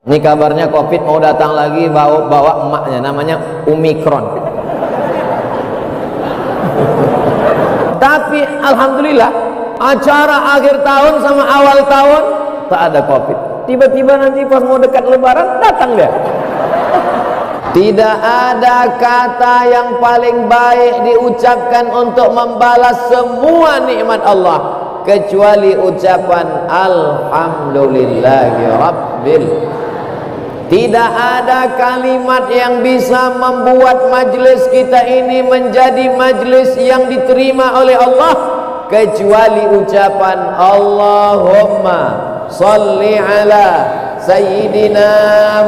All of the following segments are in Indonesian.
Ini kabarnya COVID mau datang lagi, bawa emaknya, namanya Omikron. Tapi alhamdulillah acara akhir tahun sama awal tahun tak ada COVID. Tiba-tiba nanti pas mau dekat lebaran datang dia. Tidak ada kata yang paling baik diucapkan untuk membalas semua nikmat Allah kecuali ucapan alhamdulillahi rabbil. Tidak ada kalimat yang bisa membuat majlis kita ini menjadi majlis yang diterima oleh Allah kecuali ucapan Allahumma salli ala Sayyidina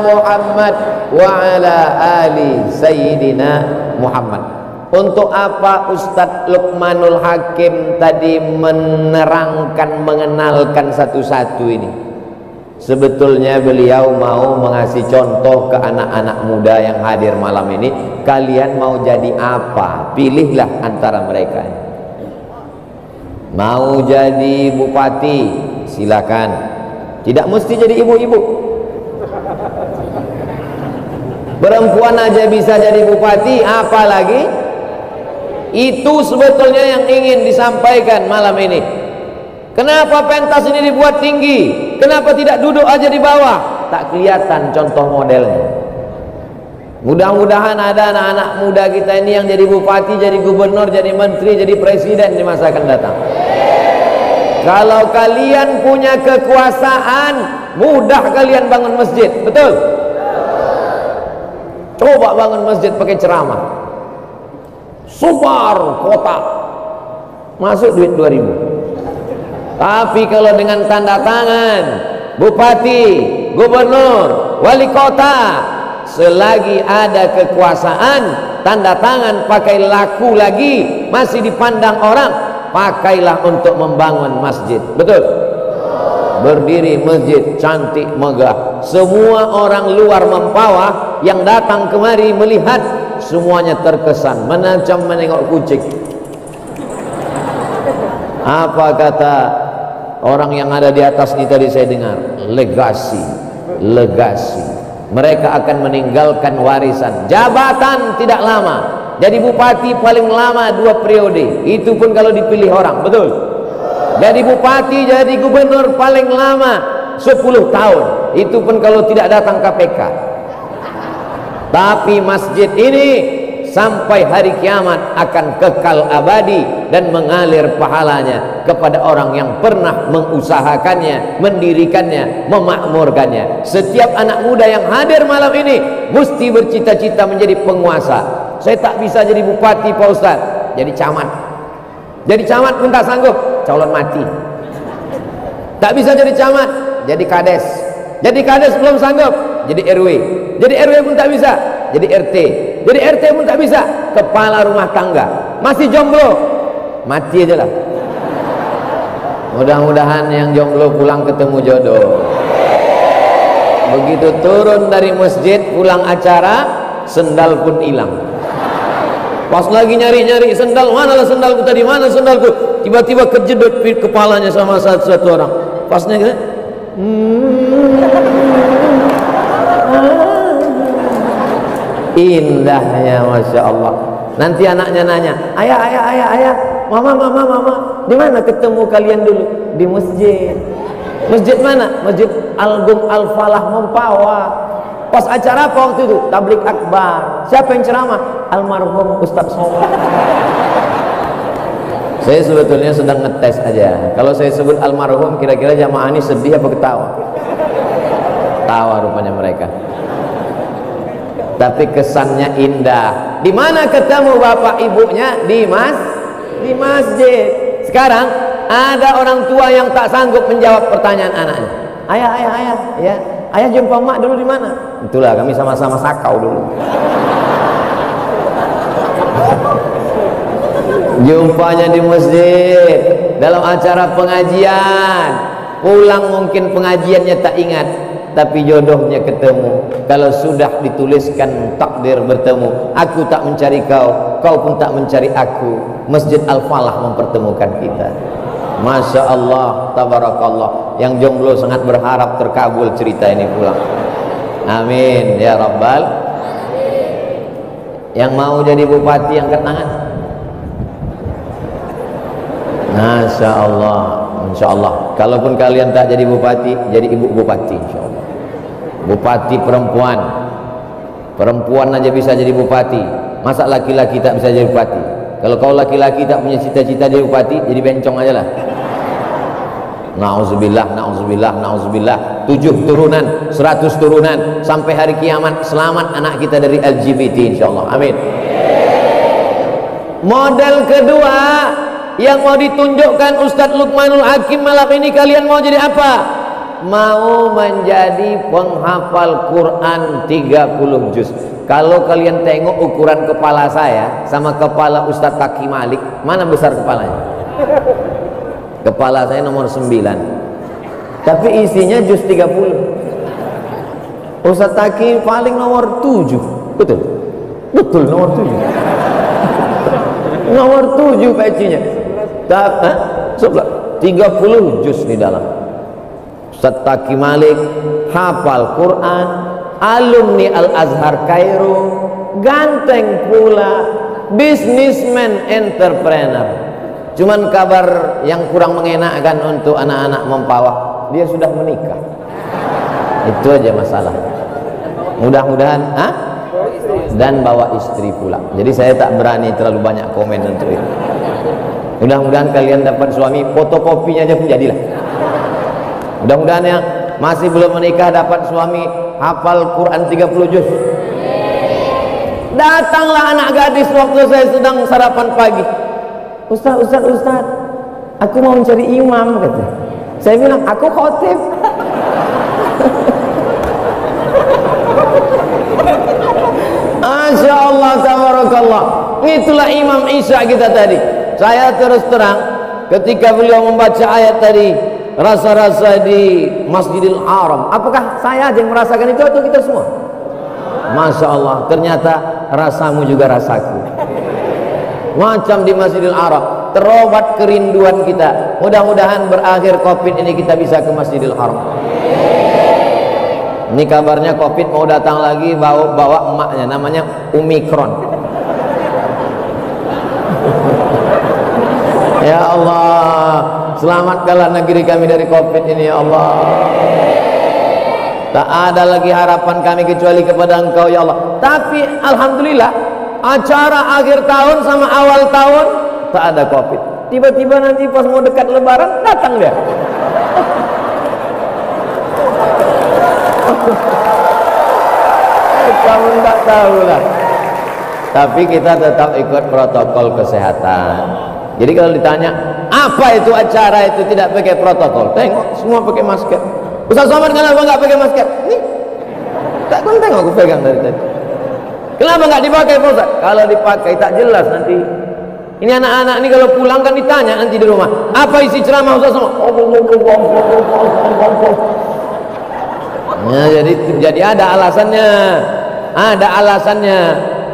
Muhammad wa ala ali Sayyidina Muhammad. Untuk apa Ustadz Luqmanul Hakim tadi menerangkan, mengenalkan satu-satu ini? Sebetulnya beliau mau mengasih contoh ke anak-anak muda yang hadir malam ini. Kalian mau jadi apa? Pilihlah antara mereka. Mau jadi bupati, silakan. Tidak mesti jadi ibu-ibu. Perempuan aja bisa jadi bupati, apalagi itu sebetulnya yang ingin disampaikan malam ini. Kenapa pentas ini dibuat tinggi? Kenapa tidak duduk aja di bawah? Tak kelihatan contoh modelnya. Mudah-mudahan ada anak-anak muda kita ini yang jadi bupati, jadi gubernur, jadi menteri, jadi presiden di masa akan datang. Kalau kalian punya kekuasaan, mudah kalian bangun masjid, betul? Coba bangun masjid pakai ceramah, subar kota, masuk duit 2.000. Tapi kalau dengan tanda tangan bupati, gubernur, wali kota, selagi ada kekuasaan, tanda tangan pakai laku lagi, masih dipandang orang, pakailah untuk membangun masjid, betul? Berdiri masjid cantik megah, semua orang luar Mempawah yang datang kemari melihat semuanya terkesan, macam menengok kucing. Apa kata orang yang ada di atas ini tadi saya dengar? Legasi, legasi. Mereka akan meninggalkan warisan. Jabatan tidak lama. Jadi bupati paling lama 2 periode. Itu pun kalau dipilih orang, betul? Jadi bupati, jadi gubernur paling lama 10 tahun. Itu pun kalau tidak datang KPK. Tapi masjid ini sampai hari kiamat akan kekal abadi dan mengalir pahalanya kepada orang yang pernah mengusahakannya, mendirikannya, memakmurkannya. Setiap anak muda yang hadir malam ini mesti bercita-cita menjadi penguasa. Saya tak bisa jadi bupati Pak Ustaz, jadi camat. Jadi camat pun tak sanggup, calon mati. Tak bisa jadi camat, jadi kades. Jadi kades belum sanggup, jadi RW. Jadi RW pun tak bisa, jadi RT. Jadi RT pun tak bisa, kepala rumah tangga. Masih jomblo, mati aja lah. Mudah-mudahan yang jomblo pulang ketemu jodoh. Begitu turun dari masjid, pulang acara, sendal pun hilang. Pas lagi nyari-nyari sendal, manalah sendalku tadi, mana sendalku? Tiba-tiba kejedot kepalanya sama satu orang. Pasnya gitu, indahnya, masya Allah. Nanti anaknya nanya, ayah, mama, di mana ketemu kalian dulu? Di masjid. Masjid mana? Masjid Al-Gum Al-Falah Mempawah. Pas acara apa waktu itu? Tablik akbar. Siapa yang ceramah? Almarhum Ustadz Somad. Saya sebetulnya sedang ngetes aja. Kalau saya sebut almarhum, kira-kira jamaah ini sedih apa ketawa? Tawa rupanya mereka. Tapi kesannya indah. Di mana ketemu bapak ibunya? Di masjid. Sekarang ada orang tua yang tak sanggup menjawab pertanyaan anaknya. Ayah, ya. Ayah jumpa mak dulu di mana? Itulah kami sama-sama sakau dulu. Jumpanya di masjid, dalam acara pengajian. Pulang mungkin pengajiannya tak ingat, tapi jodohnya ketemu. Kalau sudah dituliskan takdir bertemu, aku tak mencari kau, kau pun tak mencari aku. Masjid Al-Falah mempertemukan kita. Masya Allah, tabarakallah. Yang jomblo sangat berharap terkabul cerita ini pulang. Amin ya rabbal. Yang mau jadi bupati angkat tangan. Masya Allah, Insya Allah. Kalaupun kalian tak jadi bupati, jadi ibu bupati Insya Allah. Bupati perempuan, perempuan aja bisa jadi bupati, masa laki-laki tak bisa jadi bupati? Kalau kau laki-laki tak punya cita-cita jadi bupati, jadi bencong aja lah. Na'udzubillah, na'udzubillah, na'udzubillah. 7 turunan, 100 turunan sampai hari kiamat. Selamat anak kita dari LGBT insyaallah. Amin. Model kedua yang mau ditunjukkan Ustadz Luqmanul Hakim malam ini, kalian mau jadi apa? Mau menjadi penghafal Quran 30 juz. Kalau kalian tengok ukuran kepala saya sama kepala Ustadz Taki Malik, mana besar kepalanya? Kepala saya nomor 9, tapi isinya juz 30. Ustadz Taki paling nomor 7. Betul? Betul nomor 7. Nomor 7 pecinya. 30 juz di dalam. Ustadz Taki Malik hafal Quran, alumni Al-Azhar Kairo, ganteng pula, businessman, entrepreneur. Cuman kabar yang kurang mengenakkan untuk anak-anak Mempawah, dia sudah menikah. Itu aja masalah. Mudah-mudahan dan bawa istri pula. Jadi saya tak berani terlalu banyak komen untuk itu. Mudah-mudahan kalian dapat suami, fotokopinya aja pun jadilah. Mudah-mudahan yang masih belum menikah dapat suami hafal Quran 30 juz. Datanglah anak gadis waktu saya sedang sarapan pagi. Ustaz, aku mau mencari imam, kata. Saya bilang, aku khotib. Masya Allah, tabarakallah. Itulah Imam Isya kita tadi. Saya terus terang, ketika beliau membaca ayat tadi, rasa-rasa di Masjidil Haram, apakah saya aja yang merasakan itu atau kita semua? Masya Allah, ternyata rasamu juga rasaku. Macam di Masjidil Haram, terobat kerinduan kita. Mudah-mudahan berakhir Covid ini kita bisa ke Masjidil Haram. Ini kabarnya Covid mau datang lagi, bawa emaknya, namanya Omikron. Ya Allah, selamatkanlah negeri kami dari Covid ini ya Allah. Tak ada lagi harapan kami kecuali kepada Engkau ya Allah. Tapi alhamdulillah, acara akhir tahun sama awal tahun tak ada Covid. Tiba-tiba nanti pas mau dekat lebaran datang dia. Kamu tak tahu lah. Tapi kita tetap ikut protokol kesehatan. Jadi kalau ditanya apa itu acara itu tidak pakai protokol, tengok semua pakai masker. Ustaz Somad kenapa nggak pakai masker? Nih, tak konten aku pegang dari tadi. Kenapa nggak dipakai Ustaz? Kalau dipakai tak jelas nanti. Ini anak-anak ini kalau pulang kan ditanya nanti di rumah, apa isi ceramah Ustaz Somad? Nah, jadi ada alasannya. Ada alasannya.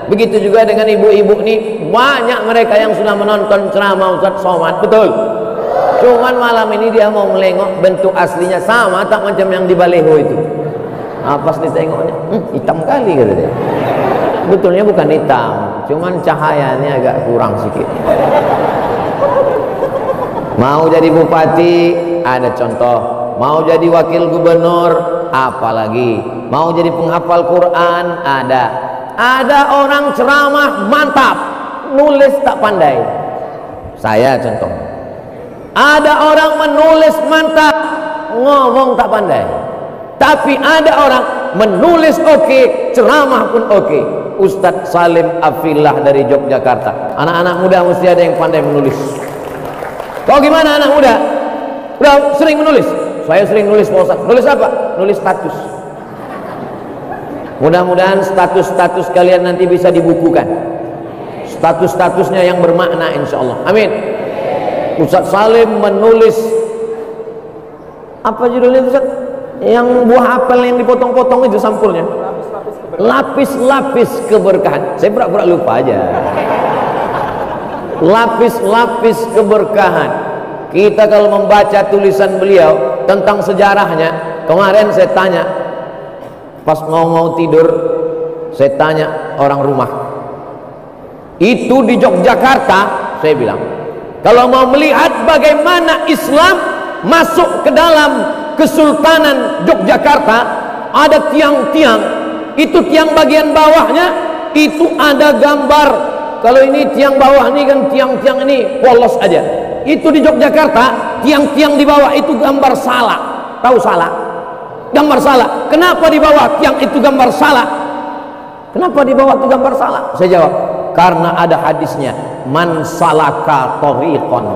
Begitu juga dengan ibu-ibu nih, banyak mereka yang sudah menonton ceramah Ustaz Somad, betul. Cuman malam ini dia mau melengok bentuk aslinya sama tak macam yang di baleho itu. Pas ditengoknya, hitam kali kata dia. Betulnya bukan hitam, cuman cahayanya agak kurang sedikit. Mau jadi bupati ada contoh, mau jadi wakil gubernur apalagi, mau jadi penghafal Quran ada. Ada orang ceramah mantap, nulis tak pandai. Saya contoh. Ada orang menulis mantap, ngomong tak pandai. Tapi ada orang menulis oke, ceramah pun oke. Ustadz Salim Afillah dari Yogyakarta. Anak-anak muda mesti ada yang pandai menulis. Kau gimana anak muda? Udah sering menulis? Saya sering nulis Pak Ustadz. Nulis apa? Nulis status. Mudah-mudahan status-status kalian nanti bisa dibukukan. Status-statusnya yang bermakna insya Allah. Amin. Ustadz Salim menulis apa judulnya Ustadz? Yang buah apel yang dipotong-potong itu sampulnya. Lapis-lapis keberkahan. Saya pura-pura lupa aja. Lapis-lapis keberkahan. Kita kalau membaca tulisan beliau tentang sejarahnya, kemarin saya tanya, Pas mau tidur, saya tanya orang rumah, itu di Yogyakarta, saya bilang, kalau mau melihat bagaimana Islam masuk ke dalam Kesultanan Yogyakarta, ada tiang-tiang, itu tiang bagian bawahnya itu ada gambar. Kalau ini tiang bawah ini kan tiang-tiang ini polos aja. Itu di Yogyakarta, tiang-tiang di bawah itu gambar salak. Tahu salak? Gambar salak. Kenapa di bawah tiang itu gambar salak? Kenapa di bawah itu gambar salak? Saya jawab, karena ada hadisnya, man salaka tariqan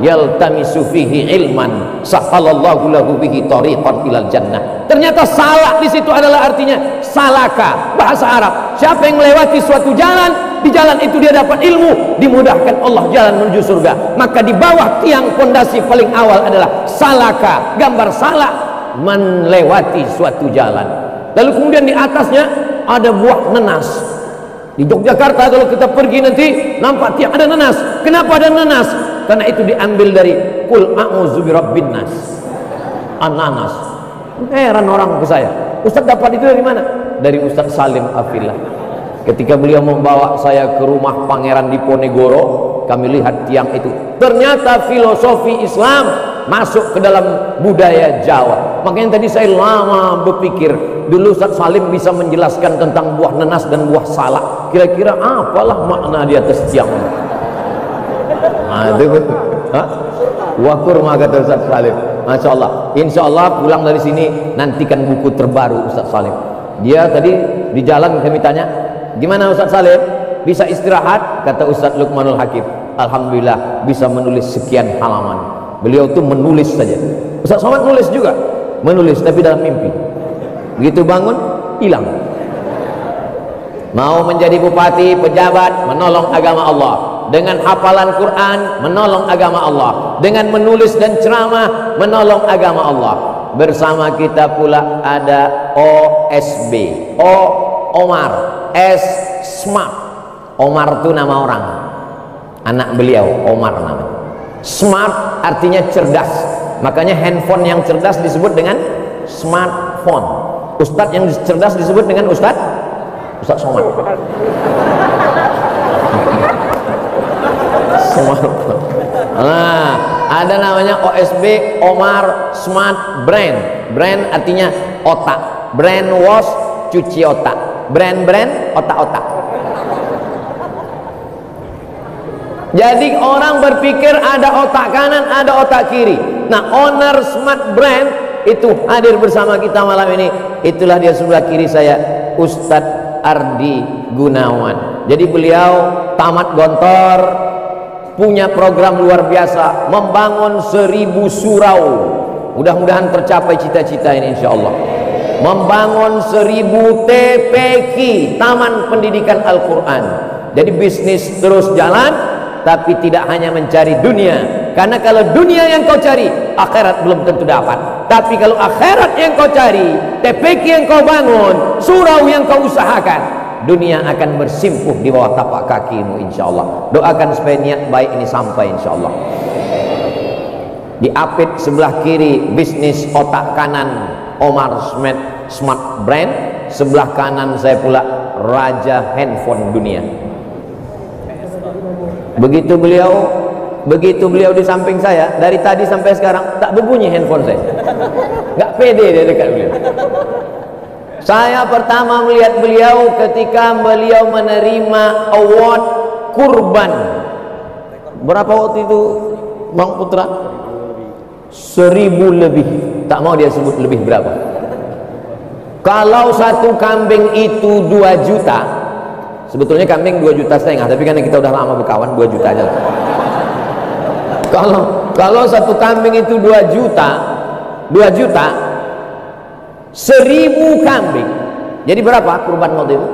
yaltamisu fihi ilman sahalallahu lahu bihi tariqan ilal jannah. Ternyata salak di situ adalah artinya salaka, bahasa Arab. Siapa yang melewati suatu jalan, di jalan itu dia dapat ilmu, dimudahkan Allah jalan menuju surga. Maka di bawah tiang pondasi paling awal adalah salaka, gambar salak, melewati suatu jalan. Lalu kemudian di atasnya ada buah nanas. Di Yogyakarta kalau kita pergi nanti nampak tiang ada nanas. Kenapa ada nanas? Karena itu diambil dari kul a'udzu birabbin nas. Ananas. Heran orang ke saya, Ustaz dapat itu dari mana? Dari Ustaz Salim Afillah. Ketika beliau membawa saya ke rumah Pangeran Diponegoro, kami lihat tiang itu. Ternyata filosofi Islam masuk ke dalam budaya Jawa. Makanya tadi saya lama berpikir, dulu Ustaz Salim bisa menjelaskan tentang buah nanas dan buah salak. Kira-kira apalah makna di atas tiang? Nah, itu buah kurma kata Ustaz Salim. Masya Allah. Insya Allah pulang dari sini nantikan buku terbaru Ustaz Salim. Dia tadi di jalan kami tanya, gimana Ustaz Salim? Bisa istirahat? Kata Ustaz Luqmanul Hakim, alhamdulillah bisa menulis sekian halaman. Beliau tuh menulis saja. Ustaz Somad nulis juga, menulis tapi dalam mimpi. Begitu bangun, hilang. Mau menjadi bupati, pejabat, menolong agama Allah. Dengan hafalan Quran, menolong agama Allah. Dengan menulis dan ceramah, menolong agama Allah. Bersama kita pula ada OSB, O Omar, S Smart. Omar itu nama orang, anak beliau Omar namanya. Smart artinya cerdas, makanya handphone yang cerdas disebut dengan smartphone. Ustadz yang cerdas disebut dengan Ustadz Somad. Smartphone. Nah, ada namanya OSB, Omar Smart Brain. Brain artinya otak. Brain wash, cuci otak. Brain otak-otak. Jadi orang berpikir ada otak kanan, ada otak kiri. Nah, owner Smart Brand itu hadir bersama kita malam ini. Itulah dia sebelah kiri saya, Ustadz Ardi Gunawan. Jadi beliau tamat Gontor, punya program luar biasa, membangun 1000 surau. Mudah-mudahan tercapai cita-cita ini insya Allah. Membangun 1000 TPQ, Taman Pendidikan Al-Quran. Jadi bisnis terus jalan, tapi tidak hanya mencari dunia, karena kalau dunia yang kau cari, akhirat belum tentu dapat. Tapi kalau akhirat yang kau cari, TPQ yang kau bangun, surau yang kau usahakan, dunia akan bersimpuh di bawah tapak kakimu insyaallah. Doakan supaya niat baik ini sampai insyaallah. Di apit sebelah kiri bisnis otak kanan Omar Smart Brand, sebelah kanan saya pula raja handphone dunia. Begitu beliau di samping saya, dari tadi sampai sekarang tak berbunyi handphone saya. Nggak pede dia dekat beliau. Saya pertama melihat beliau ketika beliau menerima award kurban. Berapa waktu itu Bang Putra? 1000 lebih. Tak mau dia sebut lebih berapa. Kalau satu kambing itu 2 juta, sebetulnya kambing 2,5 juta, tapi karena kita udah lama berkawan 2 juta aja lah. Kalau satu kambing itu 2 juta, 1000 kambing. Jadi berapa kurban waktu itu?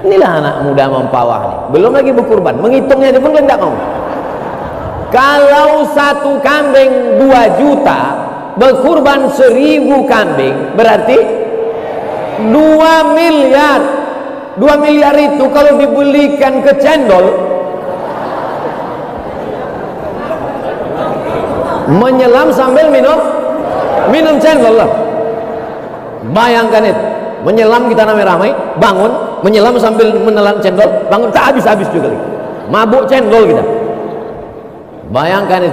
Inilah anak muda mempawah nih. Belum lagi berkurban, menghitungnya dia pun tidak mau. Kalau satu kambing 2 juta, berkurban 1000 kambing, berarti 2 miliar. 2 miliar itu kalau dibelikan ke cendol, menyelam sambil minum cendol lah. Bayangkan itu, menyelam kita ramai-ramai, bangun, menyelam sambil menelan cendol, bangun tak habis-habis juga lagi. Mabuk cendol kita. Bayangkan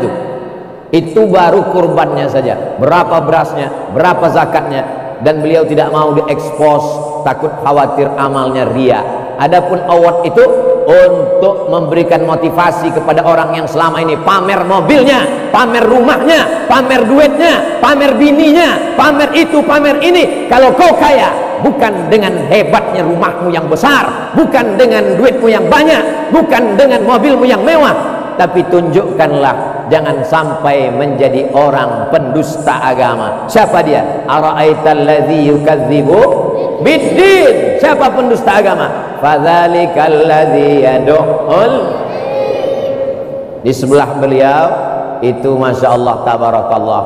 itu baru kurbannya saja. Berapa berasnya, berapa zakatnya, dan beliau tidak mau diekspos, takut khawatir amalnya ria. Adapun award itu untuk memberikan motivasi kepada orang yang selama ini pamer mobilnya, pamer rumahnya, pamer duitnya, pamer bininya, pamer itu, pamer ini. Kalau kau kaya, bukan dengan hebatnya rumahmu yang besar, bukan dengan duitmu yang banyak, bukan dengan mobilmu yang mewah, tapi tunjukkanlah, jangan sampai menjadi orang pendusta agama. Siapa dia? Ara'aital ladzi yukadzibu biddin. Siapa pendusta agama? Fadzalikal ladzi yad'ul. Di sebelah beliau itu masya Allah tabarakallah.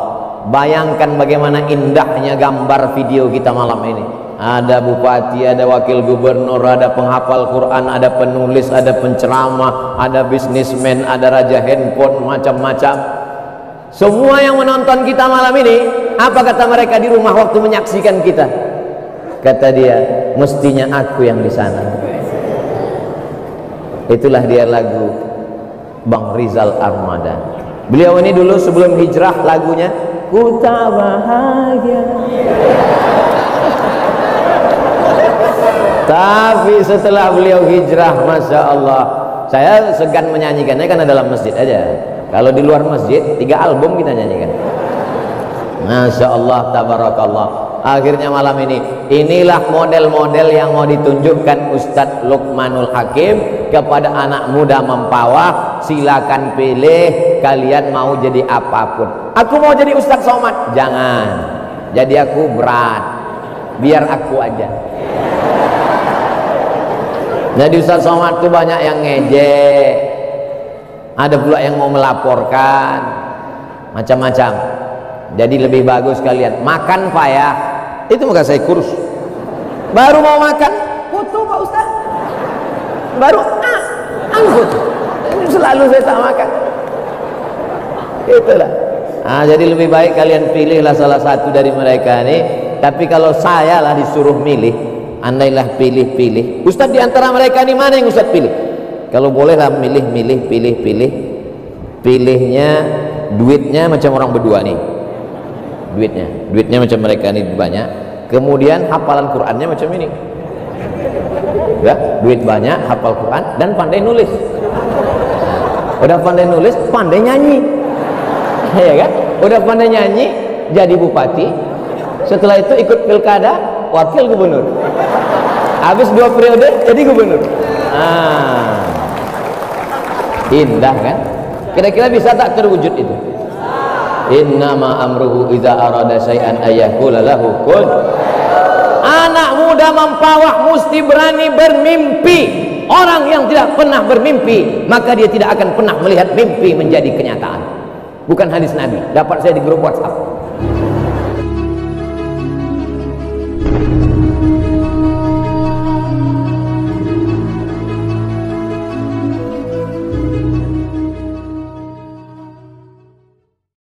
Bayangkan bagaimana indahnya gambar video kita malam ini. Ada bupati, ada wakil gubernur, ada penghafal Quran, ada penulis, ada penceramah, ada bisnismen, ada raja handphone, macam-macam. Semua yang menonton kita malam ini, apa kata mereka di rumah waktu menyaksikan kita? Kata dia, mestinya aku yang di sana. Itulah dia lagu Bang Rizal Armada. Beliau ini dulu sebelum hijrah lagunya Ku Tak Bahagia. Tapi setelah beliau hijrah, masya Allah, saya segan menyanyikannya karena dalam masjid aja. Kalau di luar masjid 3 album kita nyanyikan. Masya Allah tabarakallah. Akhirnya malam ini, inilah model-model yang mau ditunjukkan Ustadz Luqmanul Hakim kepada anak muda Mempawah. Silakan pilih, kalian mau jadi apapun. Aku mau jadi Ustadz Somad, jangan. Jadi aku berat, biar aku aja. Jadi Ustadz Somad itu banyak yang ngejek, ada pula yang mau melaporkan, macam-macam. Jadi lebih bagus kalian makan payah. Itu maka saya kurus. Baru mau makan, foto Pak Ustadz. Baru angkut. Selalu saya tak makan. Itulah. Jadi lebih baik kalian pilihlah salah satu dari mereka ini. Tapi kalau saya lah disuruh milih, andailah pilih-pilih, Ustadz di antara mereka ini mana yang Ustadz pilih? Kalau bolehlah milih, pilihnya duitnya macam orang berdua nih, duitnya macam mereka ini banyak, kemudian hafalan Qurannya macam ini, ya, duit banyak, hafal Quran dan pandai nulis. Udah pandai nulis, pandai nyanyi, ya kan? Udah pandai nyanyi, jadi bupati. Setelah itu ikut pilkada, wakil gubernur. Habis 2 periode jadi gubernur. Indah kan? Kira-kira bisa tak terwujud itu? Innama amruhu idza arada syai'an ayyaqula lahu kun. Anak muda Mempawah mesti berani bermimpi. Orang yang tidak pernah bermimpi, maka dia tidak akan pernah melihat mimpi menjadi kenyataan. Bukan hadis Nabi, dapat saya di grup WhatsApp.